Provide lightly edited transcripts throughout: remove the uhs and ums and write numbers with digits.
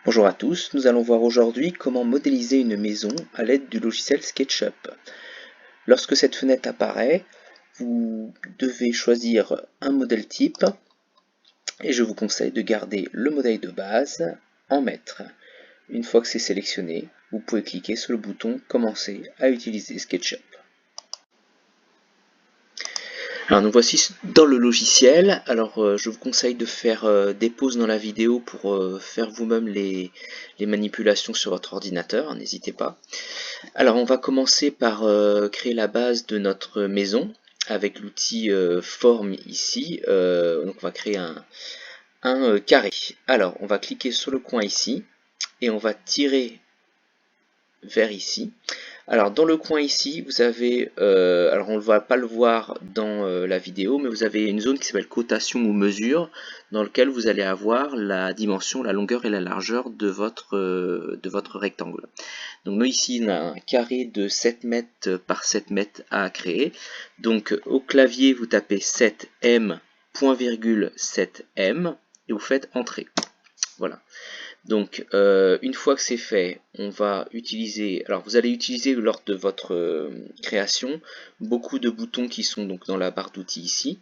Bonjour à tous, nous allons voir aujourd'hui comment modéliser une maison à l'aide du logiciel SketchUp. Lorsque cette fenêtre apparaît, vous devez choisir un modèle type et je vous conseille de garder le modèle de base en maître. Une fois que c'est sélectionné, vous pouvez cliquer sur le bouton Commencer à utiliser SketchUp. Alors nous voici dans le logiciel. Alors je vous conseille de faire des pauses dans la vidéo pour faire vous-même les manipulations sur votre ordinateur, n'hésitez pas. Alors on va commencer par créer la base de notre maison avec l'outil forme ici. Donc on va créer un carré. Alors on va cliquer sur le coin ici et on va tirer vers ici. Alors dans le coin ici, vous avez, alors on ne va pas le voir dans la vidéo, mais vous avez une zone qui s'appelle cotation ou mesure, dans lequel vous allez avoir la dimension, la longueur et la largeur de votre rectangle. Donc nous ici, on a un carré de 7 mètres par 7 mètres à créer. Donc au clavier, vous tapez 7M, point virgule 7M, et vous faites Entrée. Voilà. Donc une fois que c'est fait, on va utiliser, alors vous allez utiliser lors de votre création beaucoup de boutons qui sont donc dans la barre d'outils ici.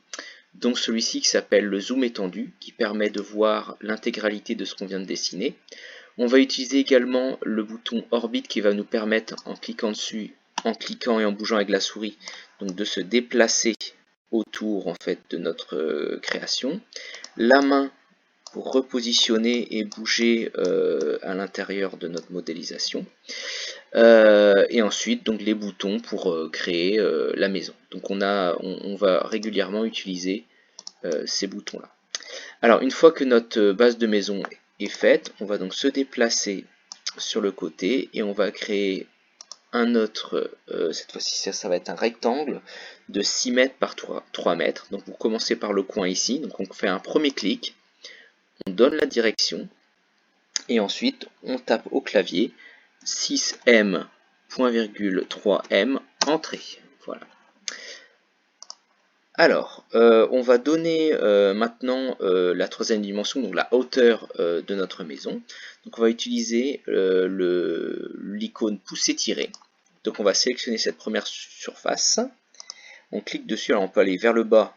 Donc celui-ci qui s'appelle le zoom étendu, qui permet de voir l'intégralité de ce qu'on vient de dessiner. On va utiliser également le bouton orbite qui va nous permettre, en cliquant dessus, en cliquant et en bougeant avec la souris, donc de se déplacer autour en fait de notre création. La main pour repositionner et bouger à l'intérieur de notre modélisation. Et ensuite donc les boutons pour créer la maison. Donc on va régulièrement utiliser ces boutons là. Alors une fois que notre base de maison est faite, on va donc se déplacer sur le côté et on va créer un autre, cette fois-ci ça va être un rectangle de 6 mètres par 3 mètres. Donc vous commencez par le coin ici, donc on fait un premier clic, on donne la direction et ensuite on tape au clavier 6M, point virgule 3M, entrée. Voilà. Alors, on va donner maintenant la troisième dimension, donc la hauteur de notre maison. Donc on va utiliser l'icône pousser-tirer. Donc on va sélectionner cette première surface. On clique dessus, alors on peut aller vers le bas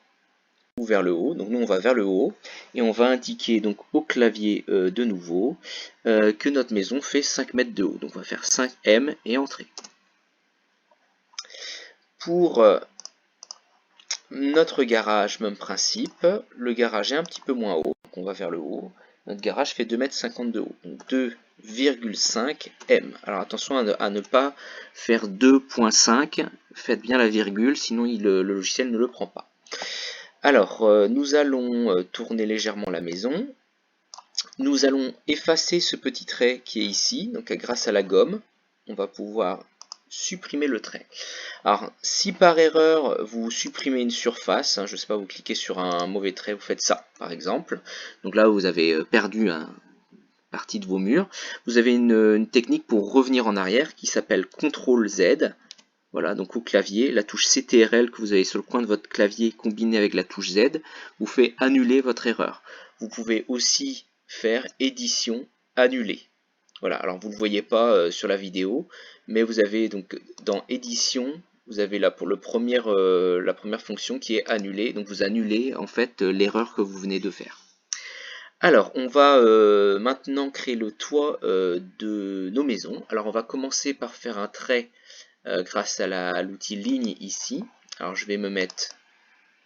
ou vers le haut. Donc nous on va vers le haut et on va indiquer donc au clavier de nouveau que notre maison fait 5 mètres de haut. Donc on va faire 5M et entrée. Pour notre garage, même principe, le garage est un petit peu moins haut, donc on va vers le haut. Notre garage fait 2,50 m de haut, donc 2,5 m. Alors attention à ne pas faire 2,5, faites bien la virgule, sinon le logiciel ne le prend pas. Alors, nous allons tourner légèrement la maison. Nous allons effacer ce petit trait qui est ici, donc grâce à la gomme, on va pouvoir supprimer le trait. Alors, si par erreur vous supprimez une surface, je ne sais pas, vous cliquez sur un mauvais trait, vous faites ça par exemple, donc là vous avez perdu une partie de vos murs, vous avez une technique pour revenir en arrière qui s'appelle CTRL Z. Voilà, donc au clavier, la touche CTRL que vous avez sur le coin de votre clavier combinée avec la touche Z vous fait annuler votre erreur. Vous pouvez aussi faire édition annuler. Voilà, alors vous ne le voyez pas sur la vidéo, mais vous avez donc dans édition, vous avez là pour la première fonction qui est annuler, donc vous annulez en fait l'erreur que vous venez de faire. Alors on va maintenant créer le toit de nos maisons. Alors on va commencer par faire un trait grâce à l'outil ligne ici. Alors je vais me mettre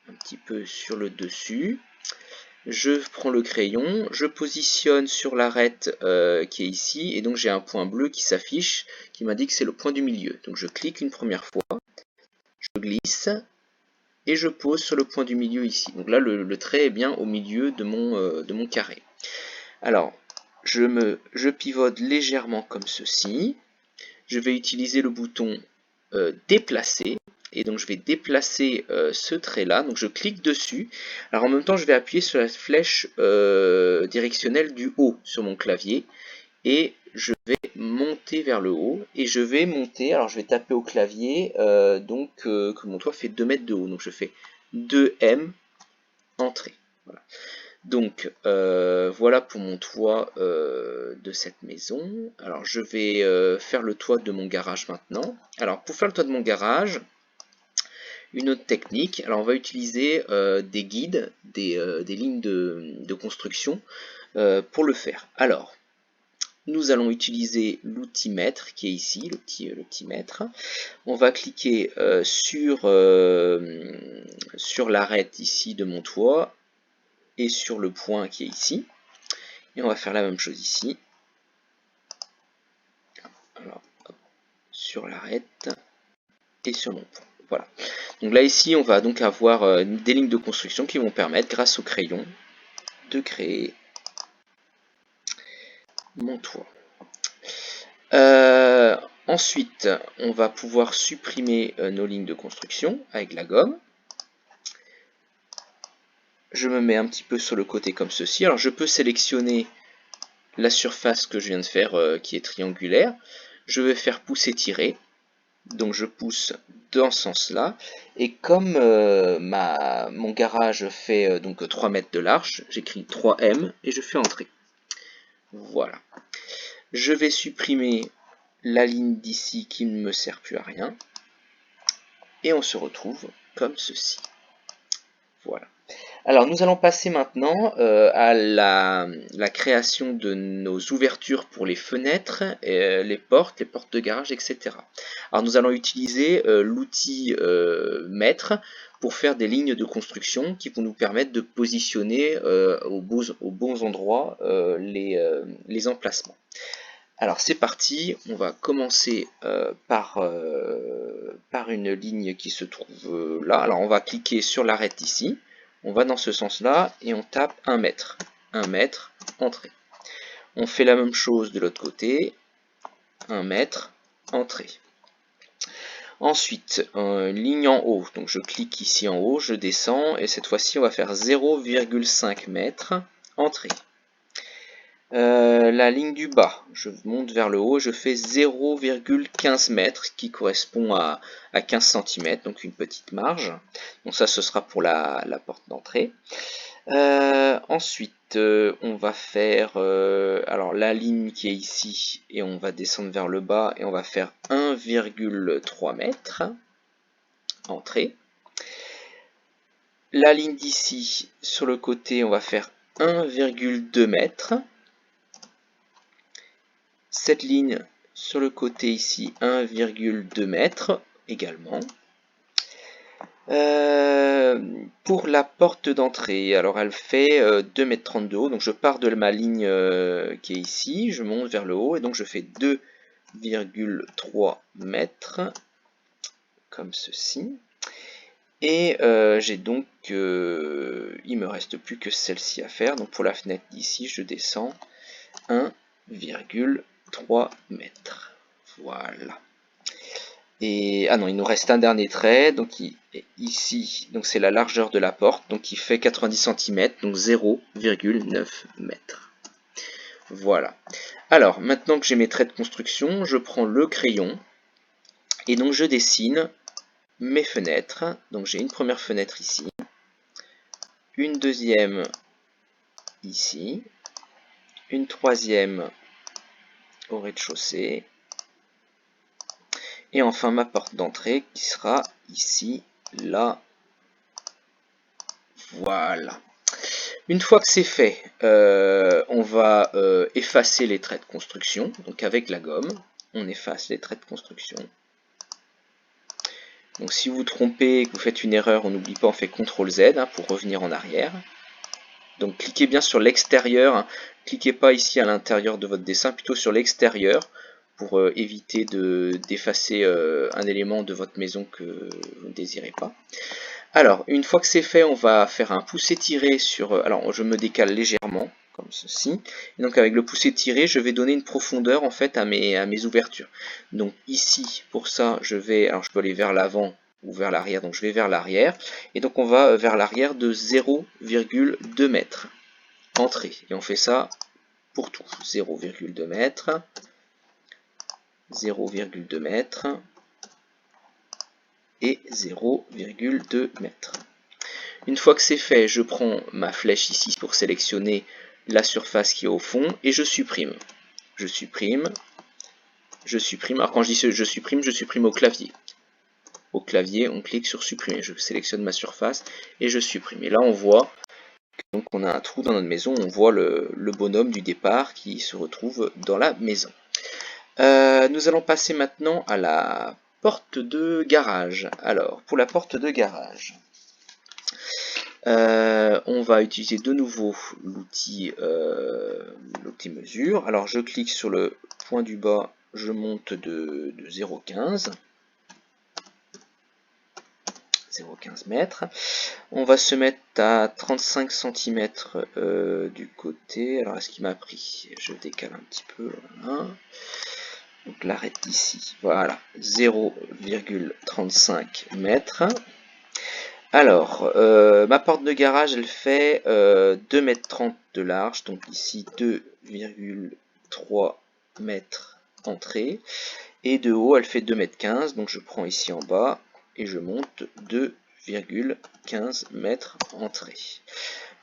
un petit peu sur le dessus. Je prends le crayon, je positionne sur l'arête qui est ici, et donc j'ai un point bleu qui s'affiche, qui m'indique que c'est le point du milieu. Donc je clique une première fois, je glisse, et je pose sur le point du milieu ici. Donc là le trait est bien au milieu de mon carré. Alors, je pivote légèrement comme ceci. Je vais utiliser le bouton déplacer. Et donc je vais déplacer ce trait là, donc je clique dessus. Alors en même temps je vais appuyer sur la flèche directionnelle du haut sur mon clavier et je vais monter vers le haut et je vais monter, alors je vais taper au clavier que mon toit fait 2 mètres de haut, donc je fais 2M, entrée. Voilà. Donc voilà pour mon toit de cette maison. Alors je vais faire le toit de mon garage maintenant. Alors pour faire le toit de mon garage, une autre technique, alors on va utiliser des guides, des lignes de construction pour le faire. Alors nous allons utiliser l'outil mètre qui est ici, le petit mètre. On va cliquer sur l'arête ici de mon toit et sur le point qui est ici. Et on va faire la même chose ici. Alors, hop, sur l'arête et sur mon point. Voilà. Donc là ici, on va donc avoir des lignes de construction qui vont permettre, grâce au crayon, de créer mon toit. Ensuite, on va pouvoir supprimer nos lignes de construction avec la gomme. Je me mets un petit peu sur le côté comme ceci. Alors je peux sélectionner la surface que je viens de faire qui est triangulaire. Je vais faire pousser-tirer. Donc je pousse dans ce sens-là. Et comme mon garage fait donc 3 mètres de large, j'écris 3M et je fais entrer. Voilà. Je vais supprimer la ligne d'ici qui ne me sert plus à rien. Et on se retrouve comme ceci. Voilà. Alors nous allons passer maintenant à la création de nos ouvertures pour les fenêtres, les portes de garage, etc. Alors nous allons utiliser l'outil mètre pour faire des lignes de construction qui vont nous permettre de positionner aux bons endroits les emplacements. Alors c'est parti, on va commencer par une ligne qui se trouve là. Alors on va cliquer sur l'arête ici. On va dans ce sens-là et on tape 1 mètre. 1 mètre, entrée. On fait la même chose de l'autre côté. 1 mètre, entrée. Ensuite, une ligne en haut. Donc je clique ici en haut, je descends et cette fois-ci on va faire 0,5 mètres, entrée. La ligne du bas, je monte vers le haut, je fais 0,15 mètres qui correspond à 15 cm, donc une petite marge. Donc ça ce sera pour la porte d'entrée. Ensuite on va faire alors la ligne qui est ici et on va descendre vers le bas et on va faire 1,3 mètres, entrée. La ligne d'ici sur le côté on va faire 1,2 mètres. Cette ligne sur le côté ici, 1,2 mètres également. Pour la porte d'entrée, alors elle fait 2,30 mètres de haut, donc je pars de ma ligne qui est ici, je monte vers le haut et donc je fais 2,3 mètres, comme ceci. Et j'ai donc, il me reste plus que celle-ci à faire, donc pour la fenêtre d'ici, je descends 1,3 mètres. Voilà. Et ah non, il nous reste un dernier trait, donc ici, donc c'est la largeur de la porte, donc il fait 90 cm, donc 0,9 mètres. Voilà. Alors, maintenant que j'ai mes traits de construction, je prends le crayon et donc je dessine mes fenêtres. Donc j'ai une première fenêtre ici, une deuxième ici, une troisième au rez-de-chaussée, et enfin ma porte d'entrée qui sera ici, là. Voilà. Une fois que c'est fait, on va effacer les traits de construction. Donc avec la gomme, on efface les traits de construction. Donc si vous vous trompez et que vous faites une erreur, on n'oublie pas, on fait CTRL Z pour revenir en arrière. Donc cliquez bien sur l'extérieur, cliquez pas ici à l'intérieur de votre dessin, plutôt sur l'extérieur pour éviter d'effacer un élément de votre maison que vous ne désirez pas. Alors, une fois que c'est fait, on va faire un pousser-tirer sur... Alors, je me décale légèrement, comme ceci. Et donc, avec le pousser-tirer, je vais donner une profondeur, en fait, à mes ouvertures. Donc, ici, pour ça, je vais... Alors, je peux aller vers l'avant ou vers l'arrière. Donc, je vais vers l'arrière. Et donc, on va vers l'arrière de 0,2 mètres. Entrée. Et on fait ça pour tout. 0,2 mètres. 0,2 mètres. Et 0,2 mètres. Une fois que c'est fait, je prends ma flèche ici pour sélectionner la surface qui est au fond et je supprime. Je supprime. Je supprime. Alors quand je dis je supprime au clavier. Au clavier, on clique sur supprimer. Je sélectionne ma surface et je supprime. Et là, on voit donc on a un trou dans notre maison. On voit le bonhomme du départ qui se retrouve dans la maison. Nous allons passer maintenant à la porte de garage. Alors, pour la porte de garage, on va utiliser de nouveau l'outil mesure. Alors, je clique sur le point du bas, je monte de 0,15. 0,15 mètres. On va se mettre à 35 cm du côté. Alors, est-ce qu'il m'a pris? Je décale un petit peu. Voilà. Donc l'arrête ici, voilà, 0,35 mètres. Alors, ma porte de garage, elle fait 2,30 m de large, donc ici 2,3 mètres entrée. Et de haut, elle fait 2,15 m, donc je prends ici en bas et je monte 2,15 mètres entrée.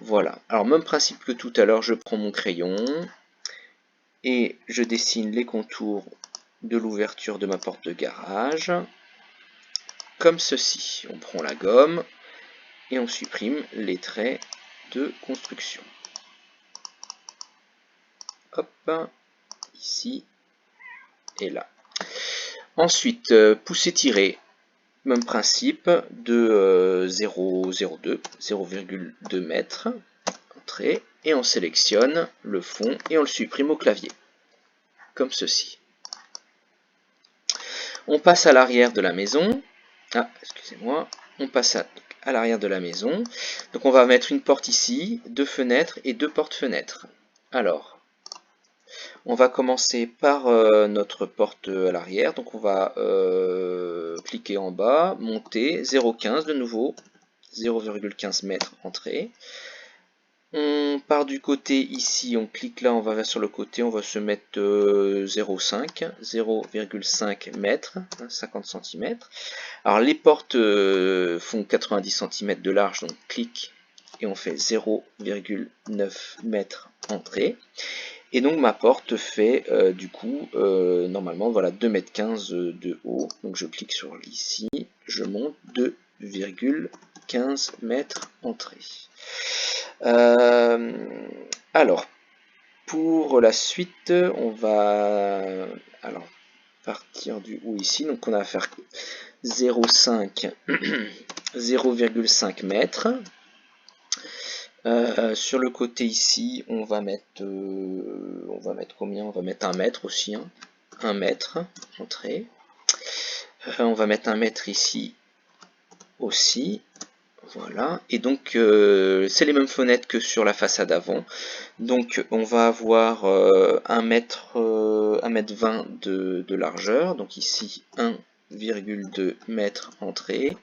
Voilà, alors même principe que tout à l'heure, je prends mon crayon et je dessine les contours de l'ouverture de ma porte de garage, comme ceci. On prend la gomme et on supprime les traits de construction. Hop, ici et là. Ensuite, pousser-tirer, même principe, de 0,2 mètres, entrée, et on sélectionne le fond et on le supprime au clavier, comme ceci. On passe à l'arrière de la maison. Ah, excusez-moi. On passe à l'arrière de la maison. Donc on va mettre une porte ici, 2 fenêtres et 2 portes-fenêtres. Alors, on va commencer par notre porte à l'arrière. Donc on va cliquer en bas, monter, 0,15 de nouveau, 0,15 mètres entrée. On part du côté ici, on clique là, on va sur le côté, on va se mettre 0,5 mètres, 50 cm. Alors les portes font 90 cm de large, donc clic et on fait 0,9 mètres entrée. Et donc ma porte fait du coup normalement voilà 2,15 m de haut. Donc je clique sur ici, je monte 2,15 mètres entrée. Alors, pour la suite, on va alors partir du haut ici. Donc on va faire 0,5 mètres. Sur le côté ici, on va mettre combien? On va mettre 1 mètre aussi. 1 mètre entrée. On va mettre 1 mètre ici aussi. Voilà, et donc c'est les mêmes fenêtres que sur la façade avant. Donc on va avoir 1 mètre 20 de largeur, donc ici 1,2 mètre entrée,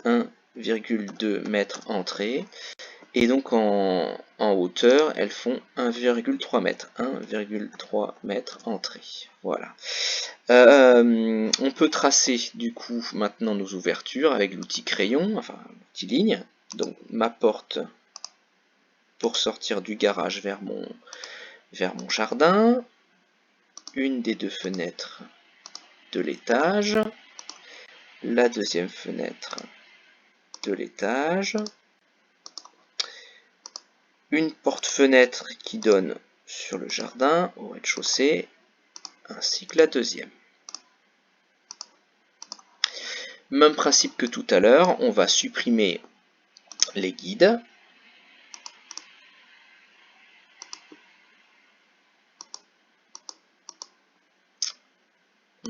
1,2 mètre entrée, et donc en hauteur elles font 1,3 mètre, 1,3 mètre entrée. Voilà. On peut tracer du coup maintenant nos ouvertures avec l'outil crayon, enfin l'outil ligne. Donc ma porte pour sortir du garage vers mon jardin, une des 2 fenêtres de l'étage, la deuxième fenêtre de l'étage, une porte-fenêtre qui donne sur le jardin au rez-de-chaussée, ainsi que la deuxième. Même principe que tout à l'heure, on va supprimer les guides.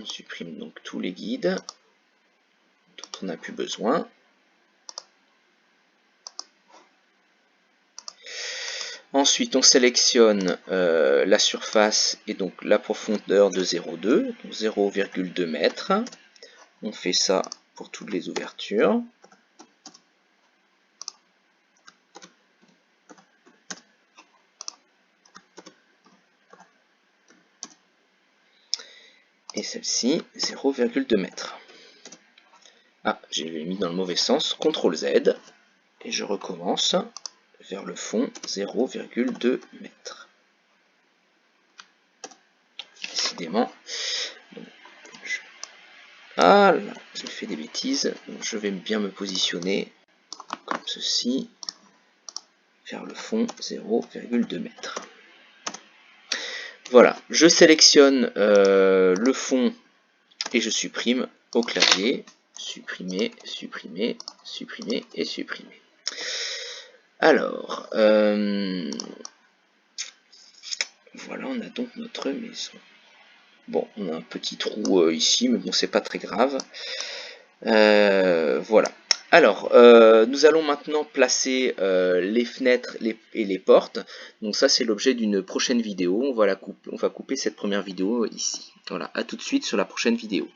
On supprime donc tous les guides dont on n'a plus besoin. Ensuite, on sélectionne la surface et donc la profondeur de 0,2, 0,2 mètres. On fait ça pour toutes les ouvertures. Et celle-ci, 0,2 mètres. Ah, j'ai mis dans le mauvais sens. CTRL Z. Et je recommence vers le fond 0,2 mètres. Décidément. Ah là, j'ai fait des bêtises. Donc, je vais bien me positionner comme ceci. Vers le fond 0,2 mètres. Voilà, je sélectionne le fond et je supprime au clavier. Supprimer, supprimer, supprimer et supprimer. Alors, voilà, on a donc notre maison. Bon, on a un petit trou ici, mais bon, c'est pas très grave. Voilà. Alors, nous allons maintenant placer les fenêtres et les portes. Donc ça, c'est l'objet d'une prochaine vidéo. On va couper cette première vidéo ici. Voilà, à tout de suite sur la prochaine vidéo.